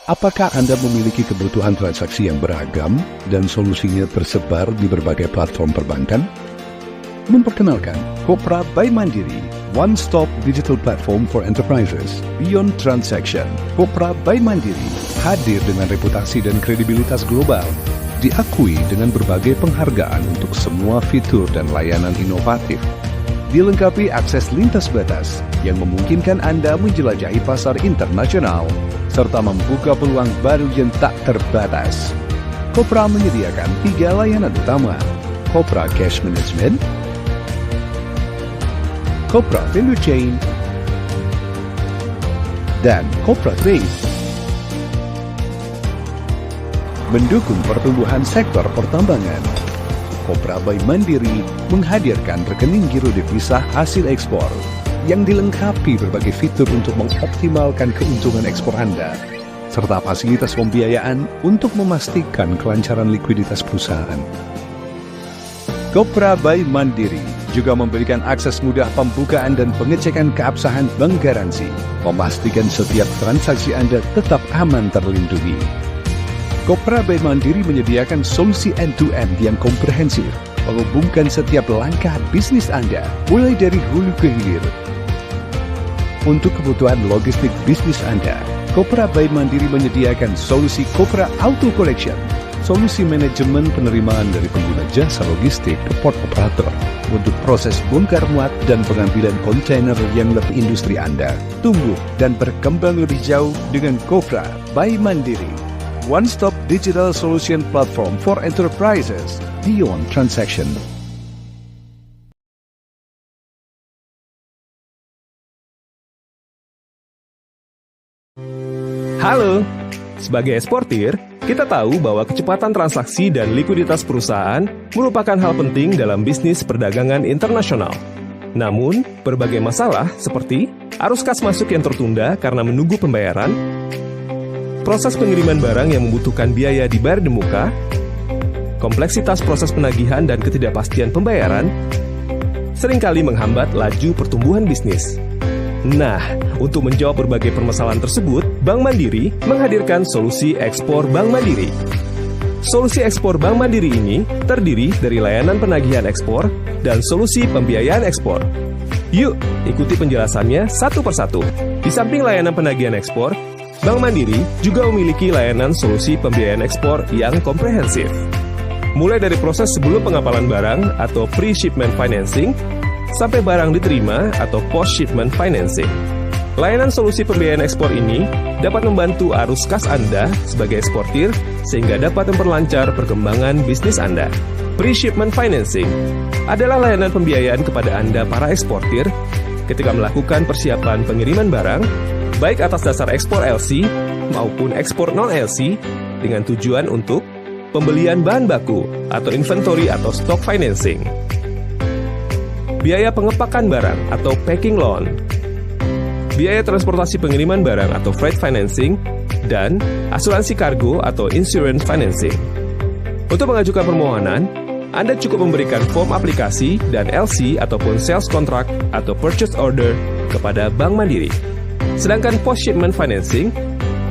Apakah Anda memiliki kebutuhan transaksi yang beragam dan solusinya tersebar di berbagai platform perbankan? Memperkenalkan Kopra by Mandiri, one-stop digital platform for enterprises beyond transaction. Kopra by Mandiri hadir dengan reputasi dan kredibilitas global, diakui dengan berbagai penghargaan untuk semua fitur dan layanan inovatif. Dilengkapi akses lintas batas yang memungkinkan Anda menjelajahi pasar internasional serta membuka peluang baru yang tak terbatas. Kopra menyediakan 3 layanan utama: Kopra Cash Management, Kopra Value Chain, dan Kopra Trade. Mendukung pertumbuhan sektor pertambangan, Kopra by Mandiri menghadirkan rekening giro devisa hasil ekspor yang dilengkapi berbagai fitur untuk mengoptimalkan keuntungan ekspor Anda, serta fasilitas pembiayaan untuk memastikan kelancaran likuiditas perusahaan. Kopra by Mandiri juga memberikan akses mudah pembukaan dan pengecekan keabsahan bank garansi, memastikan setiap transaksi Anda tetap aman terlindungi. Kopra by Mandiri menyediakan solusi end-to-end yang komprehensif, menghubungkan setiap langkah bisnis Anda, mulai dari hulu ke hilir. Untuk kebutuhan logistik bisnis Anda, Kopra by Mandiri menyediakan solusi Kopra Auto Collection, solusi manajemen penerimaan dari pengguna jasa logistik ke port operator untuk proses bongkar muat dan pengambilan kontainer yang lebih industri Anda. Tumbuh dan berkembang lebih jauh dengan Kopra by Mandiri, one-stop digital solution platform for enterprises beyond transaction. Halo, sebagai eksportir, kita tahu bahwa kecepatan transaksi dan likuiditas perusahaan merupakan hal penting dalam bisnis perdagangan internasional. Namun, berbagai masalah seperti arus kas masuk yang tertunda karena menunggu pembayaran, proses pengiriman barang yang membutuhkan biaya dibayar di muka, kompleksitas proses penagihan dan ketidakpastian pembayaran, seringkali menghambat laju pertumbuhan bisnis. Nah, untuk menjawab berbagai permasalahan tersebut, Bank Mandiri menghadirkan solusi ekspor Bank Mandiri. Solusi ekspor Bank Mandiri ini terdiri dari layanan penagihan ekspor dan solusi pembiayaan ekspor. Yuk, ikuti penjelasannya satu persatu. Di samping layanan penagihan ekspor, Bank Mandiri juga memiliki layanan solusi pembiayaan ekspor yang komprehensif. Mulai dari proses sebelum pengapalan barang atau pre-shipment financing, sampai barang diterima atau post-shipment financing. Layanan solusi pembiayaan ekspor ini dapat membantu arus kas Anda sebagai eksportir sehingga dapat memperlancar perkembangan bisnis Anda. Pre-shipment financing adalah layanan pembiayaan kepada Anda para eksportir ketika melakukan persiapan pengiriman barang, baik atas dasar ekspor LC maupun ekspor non-LC dengan tujuan untuk pembelian bahan baku atau inventory atau stock financing, biaya pengepakan barang atau packing loan, biaya transportasi pengiriman barang atau freight financing, dan asuransi kargo atau insurance financing. Untuk mengajukan permohonan, Anda cukup memberikan form aplikasi dan LC ataupun sales contract atau purchase order kepada Bank Mandiri. Sedangkan post-shipment financing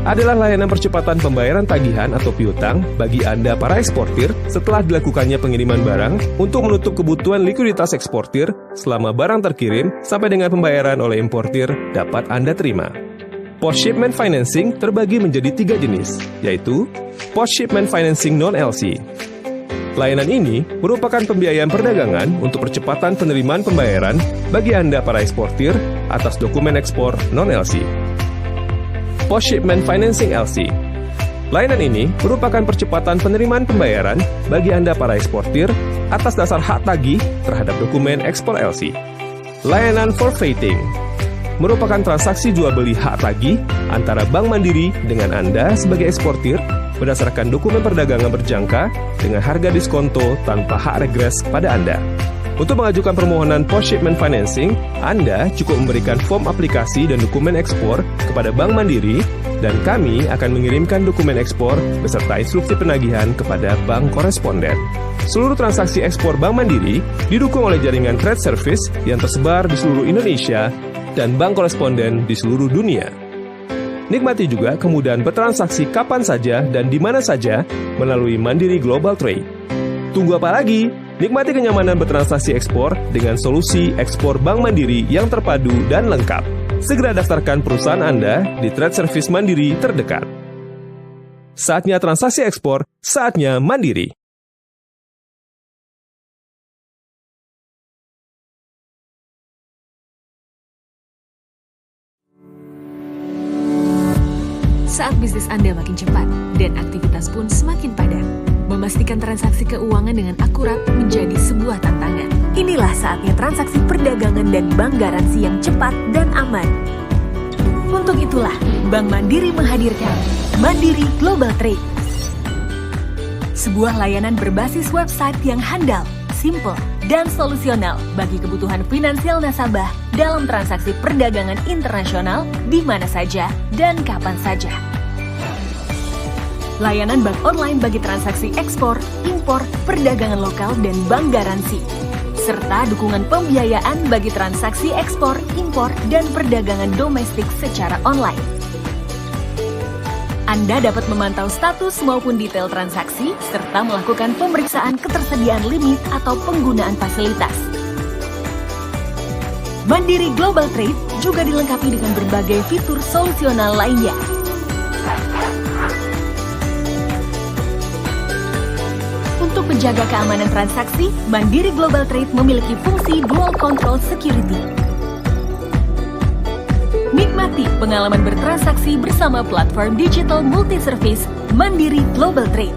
adalah layanan percepatan pembayaran tagihan atau piutang bagi Anda para eksportir setelah dilakukannya pengiriman barang untuk menutup kebutuhan likuiditas eksportir selama barang terkirim sampai dengan pembayaran oleh importir dapat Anda terima. Post-shipment financing terbagi menjadi 3 jenis, yaitu post-shipment financing non-LC. Layanan ini merupakan pembiayaan perdagangan untuk percepatan penerimaan pembayaran bagi Anda para eksportir atas dokumen ekspor non-LC. Post-shipment financing LC. Layanan ini merupakan percepatan penerimaan pembayaran bagi Anda para eksportir atas dasar hak tagih terhadap dokumen ekspor LC. Layanan forfeiting merupakan transaksi jual beli hak tagih antara Bank Mandiri dengan Anda sebagai eksportir berdasarkan dokumen perdagangan berjangka dengan harga diskonto tanpa hak regres pada Anda. Untuk mengajukan permohonan post-shipment financing, Anda cukup memberikan form aplikasi dan dokumen ekspor kepada Bank Mandiri, dan kami akan mengirimkan dokumen ekspor beserta instruksi penagihan kepada bank koresponden. Seluruh transaksi ekspor Bank Mandiri didukung oleh jaringan trade service yang tersebar di seluruh Indonesia dan bank koresponden di seluruh dunia. Nikmati juga kemudahan bertransaksi kapan saja dan di mana saja melalui Mandiri Global Trade. Tunggu apa lagi? Nikmati kenyamanan bertransaksi ekspor dengan solusi ekspor Bank Mandiri yang terpadu dan lengkap. Segera daftarkan perusahaan Anda di Trade Service Mandiri terdekat. Saatnya transaksi ekspor, saatnya Mandiri. Saat bisnis Anda makin cepat dan aktivitas pun semakin padat, memastikan transaksi keuangan dengan akurat menjadi sebuah tantangan. Inilah saatnya transaksi perdagangan dan bank garansi yang cepat dan aman. Untuk itulah, Bank Mandiri menghadirkan Mandiri Global Trade. Sebuah layanan berbasis website yang handal, simple, dan solusional bagi kebutuhan finansial nasabah dalam transaksi perdagangan internasional di mana saja dan kapan saja. Layanan bank online bagi transaksi ekspor, impor, perdagangan lokal, dan bank garansi. Serta dukungan pembiayaan bagi transaksi ekspor, impor, dan perdagangan domestik secara online. Anda dapat memantau status maupun detail transaksi, serta melakukan pemeriksaan ketersediaan limit atau penggunaan fasilitas. Mandiri Global Trade juga dilengkapi dengan berbagai fitur solusional lainnya. Untuk menjaga keamanan transaksi, Mandiri Global Trade memiliki fungsi Dual Control Security. Nikmati pengalaman bertransaksi bersama platform digital multi-service Mandiri Global Trade.